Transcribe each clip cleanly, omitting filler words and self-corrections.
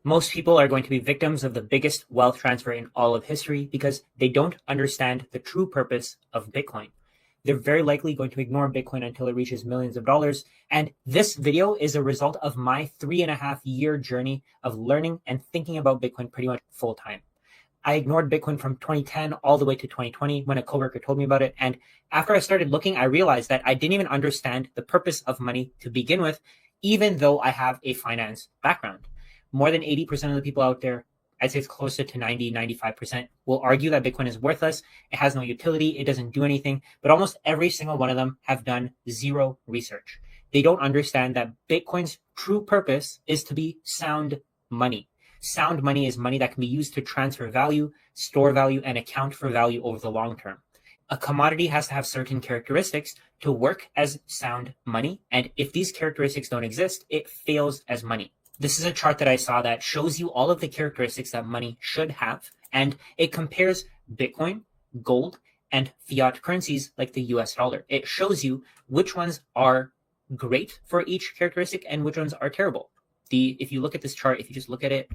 Most people are going to be victims of the biggest wealth transfer in all of history because they don't understand the true purpose of Bitcoin. They're very likely going to ignore Bitcoin until it reaches millions of dollars. And this video is a result of my 3.5-year journey of learning and thinking about Bitcoin pretty much full time. I ignored Bitcoin from 2010 all the way to 2020 when a coworker told me about it. And after I started looking, I realized that I didn't even understand the purpose of money to begin with, even though I have a finance background. More than 80% of the people out there, I'd say it's closer to 90, 95%, will argue that Bitcoin is worthless. It has no utility. It doesn't do anything. But almost every single one of them have done zero research. They don't understand that Bitcoin's true purpose is to be sound money. Sound money is money that can be used to transfer value, store value, and account for value over the long term. A commodity has to have certain characteristics to work as sound money. And if these characteristics don't exist, it fails as money. This is a chart that I saw that shows you all of the characteristics that money should have. And it compares Bitcoin, gold, and fiat currencies like the US dollar. It shows you which ones are great for each characteristic and which ones are terrible. If you look at this chart, if you just look at it,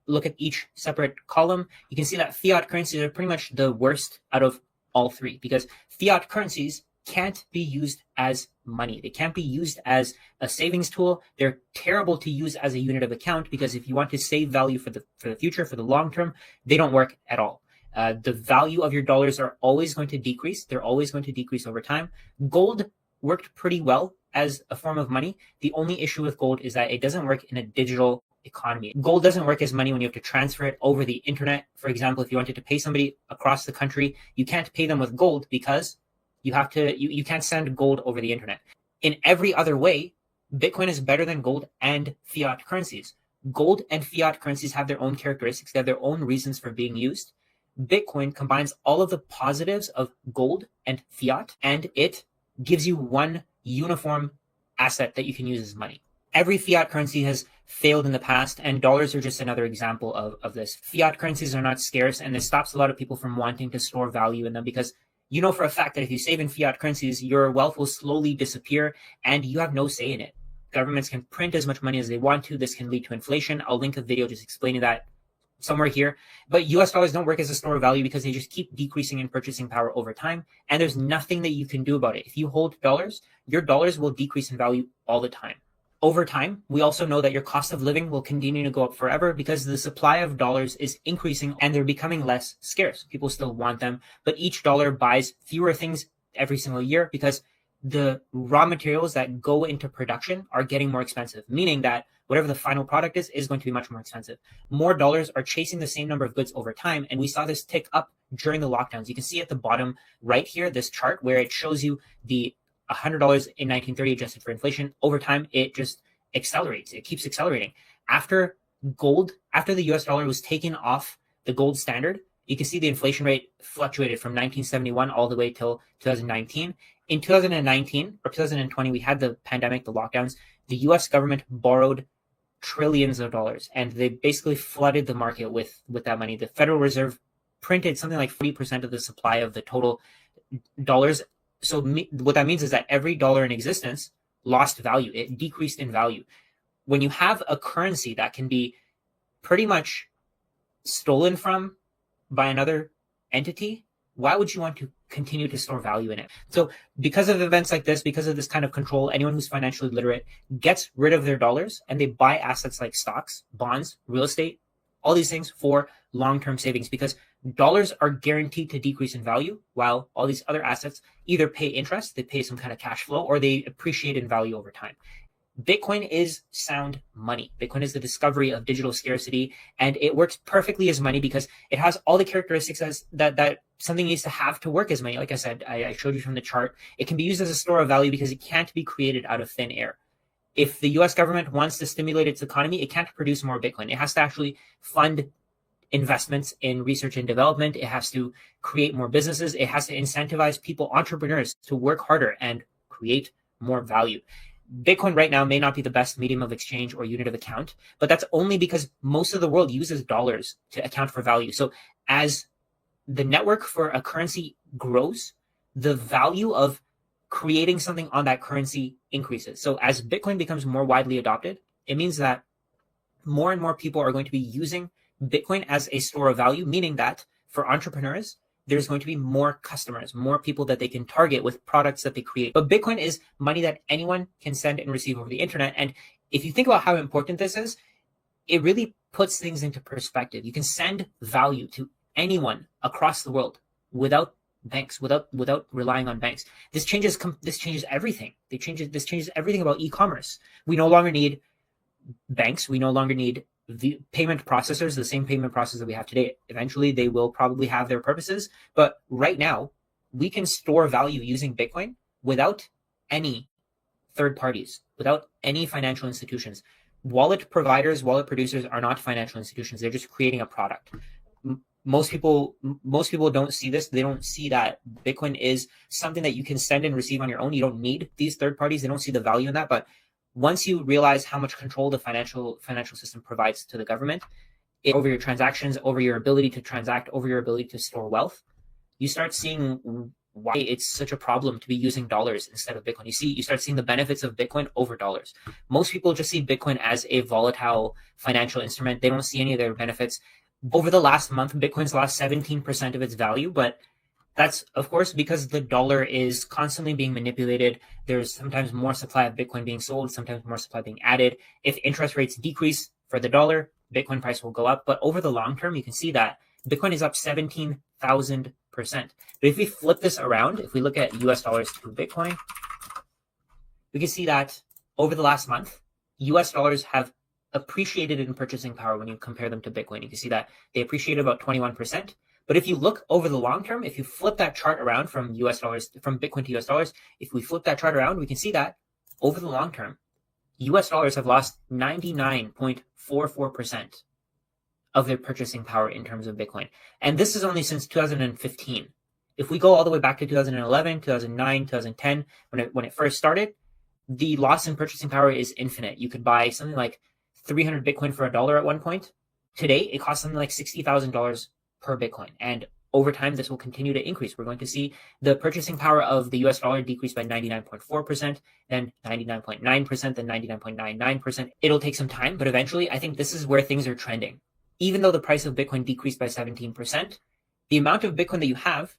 look at each separate column, you can see that fiat currencies are pretty much the worst out of all three because fiat currencies can't be used as money. They can't be used as a savings tool. They're terrible to use as a unit of account because if you want to save value for the future, for the long term, they don't work at all. The value of your dollars are always going to decrease. They're always going to decrease over time. Gold worked pretty well as a form of money. The only issue with gold is that it doesn't work in a digital economy. Gold doesn't work as money when you have to transfer it over the internet. For example, if you wanted to pay somebody across the country, you can't pay them with gold because you can't send gold over the internet. In every other way, Bitcoin is better than gold and fiat currencies. Gold and fiat currencies have their own characteristics. They have their own reasons for being used. Bitcoin combines all of the positives of gold and fiat, and it gives you one uniform asset that you can use as money. Every fiat currency has failed in the past, and dollars are just another example of this. Fiat currencies are not scarce, and this stops a lot of people from wanting to store value in them because you know for a fact that if you save in fiat currencies, your wealth will slowly disappear and you have no say in it. Governments can print as much money as they want to. This can lead to inflation. I'll link a video just explaining that somewhere here. But US dollars don't work as a store of value because they just keep decreasing in purchasing power over time. And there's nothing that you can do about it. If you hold dollars, your dollars will decrease in value all the time. Over time, we also know that your cost of living will continue to go up forever because the supply of dollars is increasing and they're becoming less scarce. People still want them, but each dollar buys fewer things every single year because the raw materials that go into production are getting more expensive, meaning that whatever the final product is going to be much more expensive. More dollars are chasing the same number of goods over time, and we saw this tick up during the lockdowns. You can see at the bottom right here, this chart where it shows you the $100 in 1930 adjusted for inflation. Over time, it just accelerates. It keeps accelerating. After the US dollar was taken off the gold standard, you can see the inflation rate fluctuated from 1971 all the way till 2019. In 2019 or 2020, we had the pandemic, the lockdowns. The US government borrowed trillions of dollars, and they basically flooded the market with that money. The Federal Reserve printed something like 40% of the supply of the total dollars. So what that means is that every dollar in existence lost value. It decreased in value. When you have a currency that can be pretty much stolen from by another entity, why would you want to continue to store value in it? So because of events like this, because of this kind of control, anyone who's financially literate gets rid of their dollars and they buy assets like stocks, bonds, real estate, all these things for long-term savings because dollars are guaranteed to decrease in value while all these other assets either pay interest, they pay some kind of cash flow, or they appreciate in value over time. Bitcoin is sound money. Bitcoin is the discovery of digital scarcity, and it works perfectly as money because it has all the characteristics that something needs to have to work as money. Like I said, I showed you from the chart. It can be used as a store of value because it can't be created out of thin air. If the US government wants to stimulate its economy, it can't produce more Bitcoin. It has to actually fund investments in research and development. It has to create more businesses. It has to incentivize people, entrepreneurs, to work harder and create more value. Bitcoin right now may not be the best medium of exchange or unit of account, but that's only because most of the world uses dollars to account for value. So as the network for a currency grows, the value of creating something on that currency increases. So as Bitcoin becomes more widely adopted, it means that more and more people are going to be using Bitcoin as a store of value, meaning that for entrepreneurs, there's going to be more customers, more people that they can target with products that they create. But Bitcoin is money that anyone can send and receive over the internet. And if you think about how important this is, it really puts things into perspective. You can send value to anyone across the world without banks, without relying on banks. This changes everything. This changes everything about e-commerce. We no longer need banks. We no longer need the payment processors, the same payment process that we have today. Eventually, they will probably have their purposes. But right now, we can store value using Bitcoin without any third parties, without any financial institutions. Wallet providers, wallet producers are not financial institutions. They're just creating a product. Most people don't see this. They don't see that Bitcoin is something that you can send and receive on your own. You don't need these third parties. They don't see the value in that. But once you realize how much control the financial system provides to the government over your transactions, over your ability to transact, over your ability to store wealth, you start seeing why it's such a problem to be using dollars instead of Bitcoin. You start seeing the benefits of Bitcoin over dollars. Most people just see Bitcoin as a volatile financial instrument. They don't see any of their benefits. Over the last month, Bitcoin's lost 17% of its value, but that's, of course, because the dollar is constantly being manipulated. There's sometimes more supply of Bitcoin being sold, sometimes more supply being added. If interest rates decrease for the dollar, Bitcoin price will go up. But over the long term, you can see that Bitcoin is up 17,000%. But if we flip this around, if we look at US dollars to Bitcoin, we can see that over the last month, US dollars have appreciated in purchasing power when you compare them to Bitcoin. You can see that they appreciated about 21%. But if you look over the long term, if you flip that chart around from US dollars, from Bitcoin to US dollars, if we flip that chart around, we can see that over the long term, US dollars have lost 99.44% of their purchasing power in terms of Bitcoin. And this is only since 2015. If we go all the way back to 2011, 2009, 2010, when it first started, the loss in purchasing power is infinite. You could buy something like 300 Bitcoin for $1 at one point. Today, it costs something like $60,000 per Bitcoin. And over time, this will continue to increase. We're going to see the purchasing power of the US dollar decrease by 99.4%, then 99.9%, then 99.99%. It'll take some time, but eventually, I think this is where things are trending. Even though the price of Bitcoin decreased by 17%, the amount of Bitcoin that you have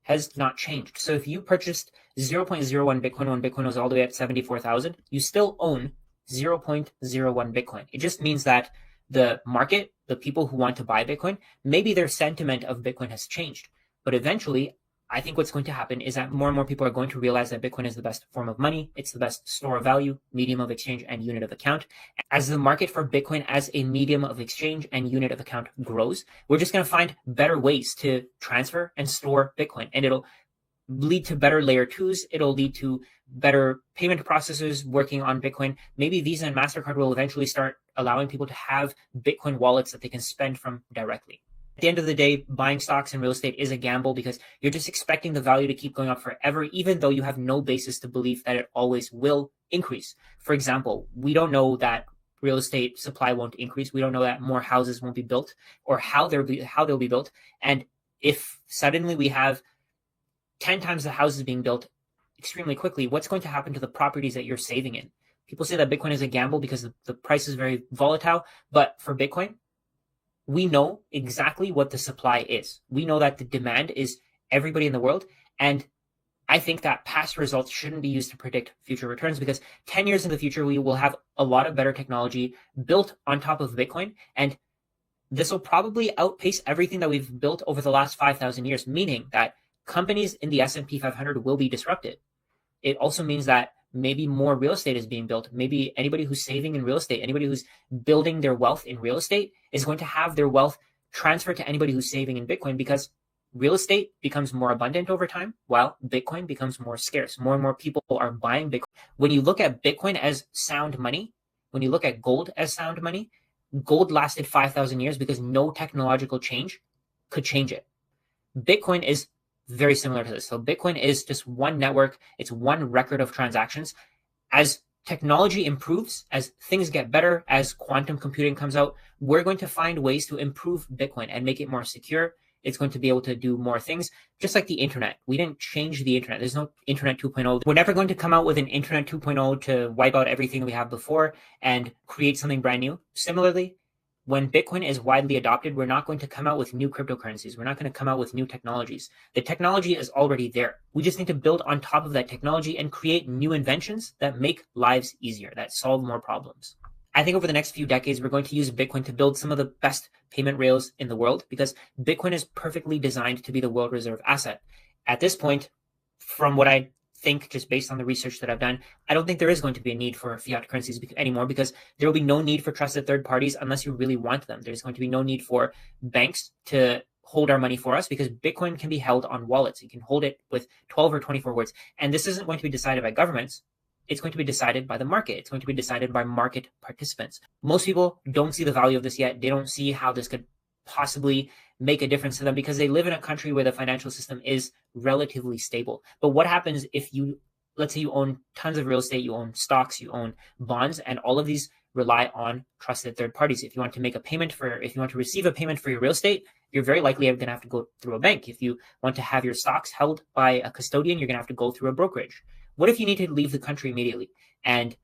has not changed. So if you purchased 0.01 Bitcoin when Bitcoin was all the way at 74,000, you still own 0.01 Bitcoin. It just means that the market, the people who want to buy Bitcoin, maybe their sentiment of Bitcoin has changed. But eventually, I think what's going to happen is that more and more people are going to realize that Bitcoin is the best form of money. It's the best store of value, medium of exchange, and unit of account. As the market for Bitcoin as a medium of exchange and unit of account grows, we're just going to find better ways to transfer and store Bitcoin. And it'll lead to better layer twos. It'll lead to better payment processors working on Bitcoin. Maybe Visa and MasterCard will eventually start allowing people to have Bitcoin wallets that they can spend from directly. At the end of the day, buying stocks and real estate is a gamble because you're just expecting the value to keep going up forever, even though you have no basis to believe that it always will increase. For example, we don't know that real estate supply won't increase. We don't know that more houses won't be built or how they'll be built. And if suddenly we have 10 times the houses being built extremely quickly, what's going to happen to the properties that you're saving in? People say that Bitcoin is a gamble because the price is very volatile, but for Bitcoin, we know exactly what the supply is. We know that the demand is everybody in the world. And I think that past results shouldn't be used to predict future returns because 10 years in the future, we will have a lot of better technology built on top of Bitcoin. And this will probably outpace everything that we've built over the last 5,000 years, meaning that companies in the S&P 500 will be disrupted. It also means that maybe more real estate is being built. Maybe anybody who's saving in real estate, anybody who's building their wealth in real estate is going to have their wealth transferred to anybody who's saving in Bitcoin because real estate becomes more abundant over time while Bitcoin becomes more scarce. More and more people are buying Bitcoin. When you look at Bitcoin as sound money, when you look at gold as sound money, gold lasted 5,000 years because no technological change could change it. Bitcoin is very similar to this. So Bitcoin is just one network. It's one record of transactions. As technology improves, as things get better, as quantum computing comes out, we're going to find ways to improve Bitcoin and make it more secure It's going to be able to do more things, just like the internet. We didn't change the internet. There's no internet 2.0. We're never going to come out with an internet 2.0 to wipe out everything we have before and create something brand new. Similarly, when Bitcoin is widely adopted, we're not going to come out with new cryptocurrencies. We're not going to come out with new technologies. The technology is already there. We just need to build on top of that technology and create new inventions that make lives easier, that solve more problems. I think over the next few decades, we're going to use Bitcoin to build some of the best payment rails in the world because Bitcoin is perfectly designed to be the world reserve asset. At this point, from what I think, just based on the research that I've done, I don't think there is going to be a need for fiat currencies anymore because there will be no need for trusted third parties unless you really want them. There's going to be no need for banks to hold our money for us because Bitcoin can be held on wallets. You can hold it with 12 or 24 words. And this isn't going to be decided by governments. It's going to be decided by the market. It's going to be decided by market participants. Most people don't see the value of this yet. They don't see how this could possibly make a difference to them because they live in a country where the financial system is relatively stable. But what happens if you, let's say you own tons of real estate, you own stocks, you own bonds, and all of these rely on trusted third parties. If you want to make a payment if you want to receive a payment for your real estate, you're very likely going to have to go through a bank. If you want to have your stocks held by a custodian, you're going to have to go through a brokerage. What if you need to leave the country immediately and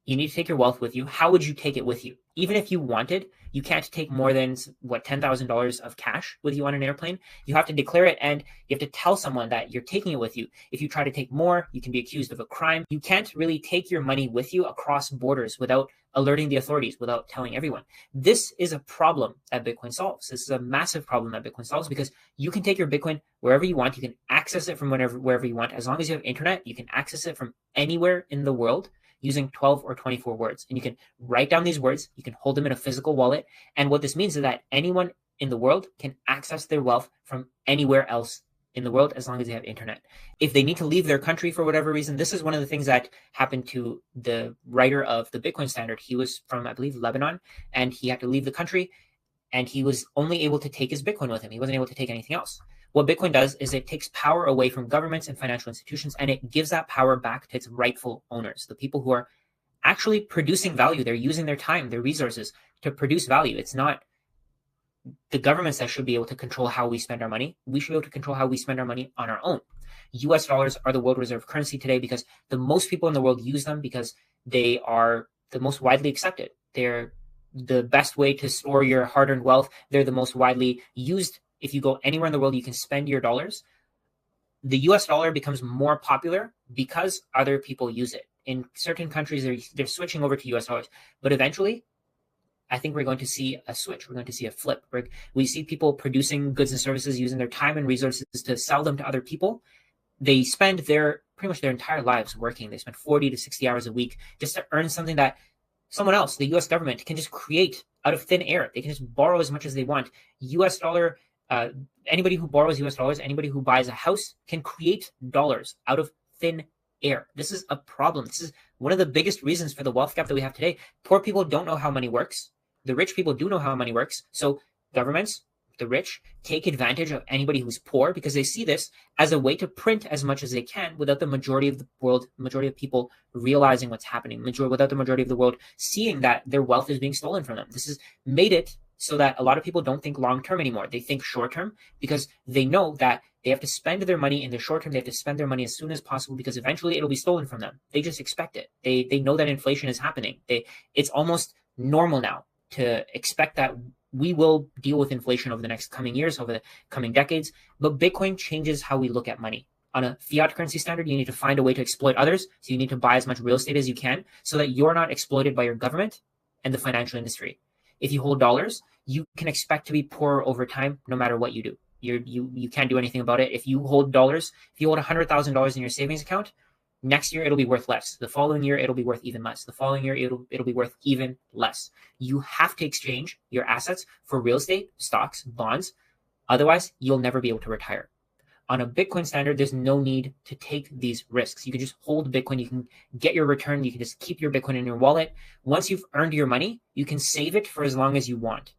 you need to take your wealth with you? How would you take it with you? Even if you wanted, you can't take more than $10,000 of cash with you on an airplane. You have to declare it and you have to tell someone that you're taking it with you. If you try to take more, you can be accused of a crime. You can't really take your money with you across borders without alerting the authorities, without telling everyone. This is a problem that Bitcoin solves. This is a massive problem that Bitcoin solves because you can take your Bitcoin wherever you want. You can access it from wherever you want. As long as you have internet, you can access it from anywhere in the world using 12 or 24 words. And you can write down these words. You can hold them in a physical wallet. And what this means is that anyone in the world can access their wealth from anywhere else in the world as long as they have internet. If they need to leave their country for whatever reason, this is one of the things that happened to the writer of the Bitcoin Standard. He was from, I believe, Lebanon, and he had to leave the country, and he was only able to take his Bitcoin with him. He wasn't able to take anything else. What Bitcoin does is it takes power away from governments and financial institutions, and it gives that power back to its rightful owners, the people who are actually producing value. They're using their time, their resources to produce value. It's not the governments that should be able to control how we spend our money. We should be able to control how we spend our money on our own. US dollars are the world reserve currency today because the most people in the world use them because they are the most widely accepted. They're the best way to store your hard-earned wealth. They're the most widely used. If you go anywhere in the world, you can spend your dollars. The US dollar becomes more popular because other people use it. In certain countries, they're switching over to US dollars. But eventually, I think we're going to see a switch. We're going to see a flip. We see people producing goods and services using their time and resources to sell them to other people. They spend pretty much their entire lives working. They spend 40 to 60 hours a week just to earn something that someone else, the US government, can just create out of thin air. They can just borrow as much as they want. US dollar, anybody who borrows US dollars, anybody who buys a house can create dollars out of thin air. This is a problem. This is one of the biggest reasons for the wealth gap that we have today. Poor people don't know how money works. The rich people do know how money works. So governments, the rich, take advantage of anybody who's poor because they see this as a way to print as much as they can without the majority of the world, majority of people realizing what's happening, without the majority of the world seeing that their wealth is being stolen from them. This has made it so that a lot of people don't think long-term anymore. They think short-term because they know that they have to spend their money in the short term. They have to spend their money as soon as possible because eventually it'll be stolen from them. They just expect it. They know that inflation is happening. It's almost normal now to expect that we will deal with inflation over the next coming years, over the coming decades. But Bitcoin changes how we look at money. On a fiat currency standard, you need to find a way to exploit others. So you need to buy as much real estate as you can so that you're not exploited by your government and the financial industry. If you hold dollars, you can expect to be poorer over time no matter what you do. You can't do anything about it. If you hold dollars, if you hold $100,000 in your savings account, next year it'll be worth less. The following year it'll be worth even less. The following year it'll be worth even less. You have to exchange your assets for real estate, stocks, bonds. Otherwise, you'll never be able to retire. On a Bitcoin standard, there's no need to take these risks. You can just hold Bitcoin. You can get your return. You can just keep your Bitcoin in your wallet. Once you've earned your money, you can save it for as long as you want.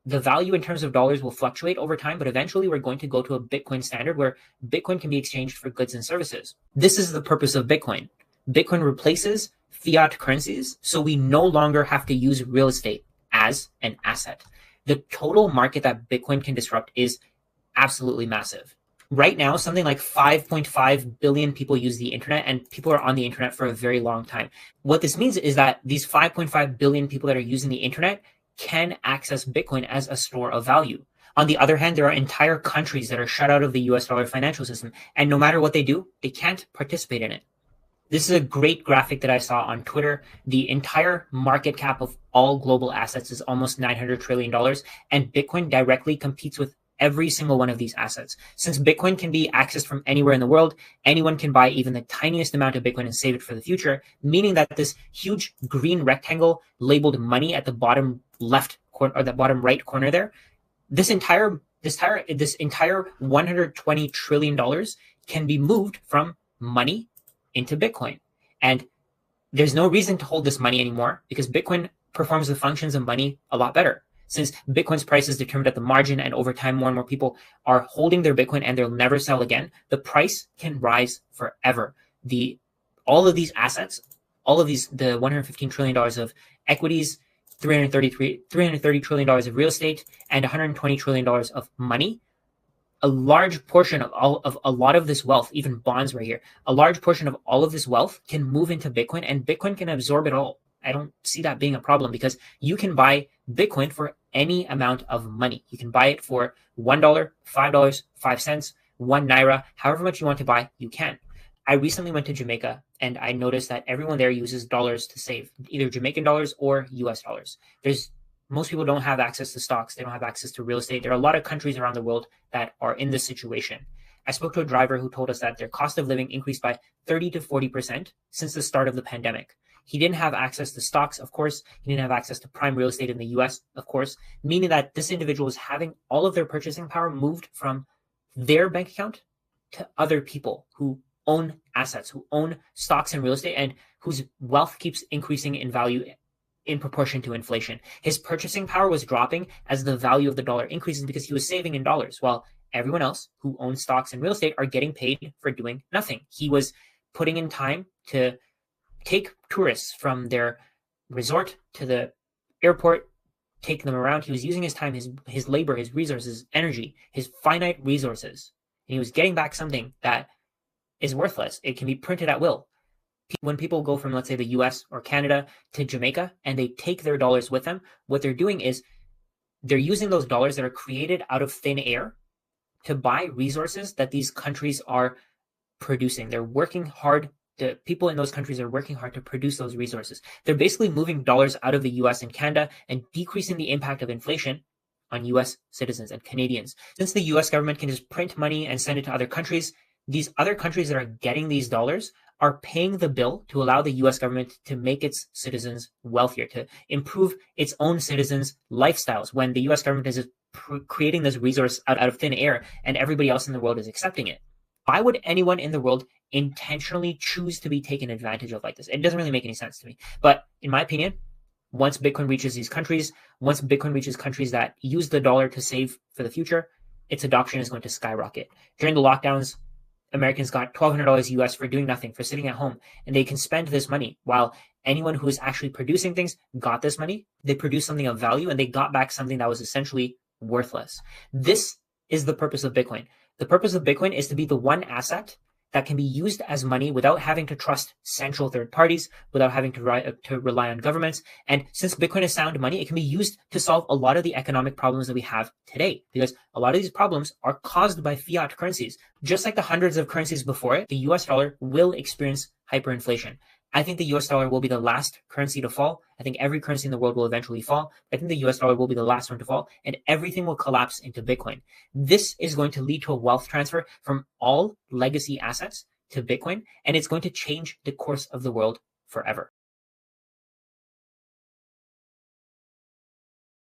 The value in terms of dollars will fluctuate over time, but eventually we're going to go to a Bitcoin standard where Bitcoin can be exchanged for goods and services. This is the purpose of Bitcoin. Bitcoin replaces fiat currencies, so we no longer have to use real estate as an asset. the total market that Bitcoin can disrupt is absolutely massive. Right now, something like 5.5 billion people use the internet, and people are on the internet for a very long time. What this means is that these 5.5 billion people that are using the internet can access Bitcoin as a store of value. On the other hand, there are entire countries that are shut out of the US dollar financial system, and no matter what they do, they can't participate in it. This is a great graphic that I saw on Twitter. The entire market cap of all global assets is almost $900 trillion, and Bitcoin directly competes with every single one of these assets. Since Bitcoin can be accessed from anywhere in the world, anyone can buy even the tiniest amount of Bitcoin and save it for the future, meaning that this huge green rectangle labeled money at the bottom left corner or the bottom right corner there, this entire $120 trillion can be moved from money into Bitcoin. And there's no reason to hold this money anymore because Bitcoin performs the functions of money a lot better. Since Bitcoin's price is determined at the margin and over time more and more people are holding their Bitcoin and they'll never sell again, the price can rise forever. All of these assets, the $115 trillion of equities, $330 trillion of real estate, and $120 trillion of money, a large portion of a lot of this wealth, even bonds right here, a large portion of all of this wealth can move into Bitcoin, and Bitcoin can absorb it all. I don't see that being a problem because you can buy Bitcoin for any amount of money. You can buy it for $1, $5, 5 cents, 1 naira, however much you want to buy, you can. I recently went to Jamaica and I noticed that everyone there uses dollars to save, either Jamaican dollars or US dollars. Most people don't have access to stocks. They don't have access to real estate. There are a lot of countries around the world that are in this situation. I spoke to a driver who told us that their cost of living increased by 30 to 40% since the start of the pandemic. He didn't have access to stocks, of course. He didn't have access to prime real estate in the US, of course, meaning that this individual is having all of their purchasing power moved from their bank account to other people who own assets, who own stocks and real estate, and whose wealth keeps increasing in value in proportion to inflation. His purchasing power was dropping as the value of the dollar increases because he was saving in dollars, while everyone else who owns stocks and real estate are getting paid for doing nothing. He was putting in time to take tourists from their resort to the airport, take them around. He was using his time, his labor, his resources, energy, his finite resources, and he was getting back something that is worthless. It can be printed at will. When people go from, let's say, the US or Canada to Jamaica and they take their dollars with them, what they're doing is they're using those dollars that are created out of thin air to buy resources that these countries are producing. They're working hard. The people in those countries are working hard to produce those resources. They're basically moving dollars out of the US and Canada and decreasing the impact of inflation on US citizens and Canadians. Since the US government can just print money and send it to other countries, these other countries that are getting these dollars are paying the bill to allow the US government to make its citizens wealthier, to improve its own citizens' lifestyles when the US government is creating this resource out of thin air and everybody else in the world is accepting it. Why would anyone in the world intentionally choose to be taken advantage of like this? It doesn't really make any sense to me. But in my opinion, once Bitcoin reaches these countries, once Bitcoin reaches countries that use the dollar to save for the future, its adoption is going to skyrocket. During the lockdowns, Americans got $1,200 US for doing nothing, for sitting at home, and they can spend this money while anyone who is actually producing things got this money. They produced something of value and they got back something that was essentially worthless. This is the purpose of Bitcoin. The purpose of Bitcoin is to be the one asset that can be used as money without having to trust central third parties, without having to rely on governments. And since Bitcoin is sound money, it can be used to solve a lot of the economic problems that we have today, because a lot of these problems are caused by fiat currencies. Just like the hundreds of currencies before it, the US dollar will experience hyperinflation. I think the US dollar will be the last currency to fall. I think every currency in the world will eventually fall. I think the US dollar will be the last one to fall, and everything will collapse into Bitcoin. This is going to lead to a wealth transfer from all legacy assets to Bitcoin, and it's going to change the course of the world forever.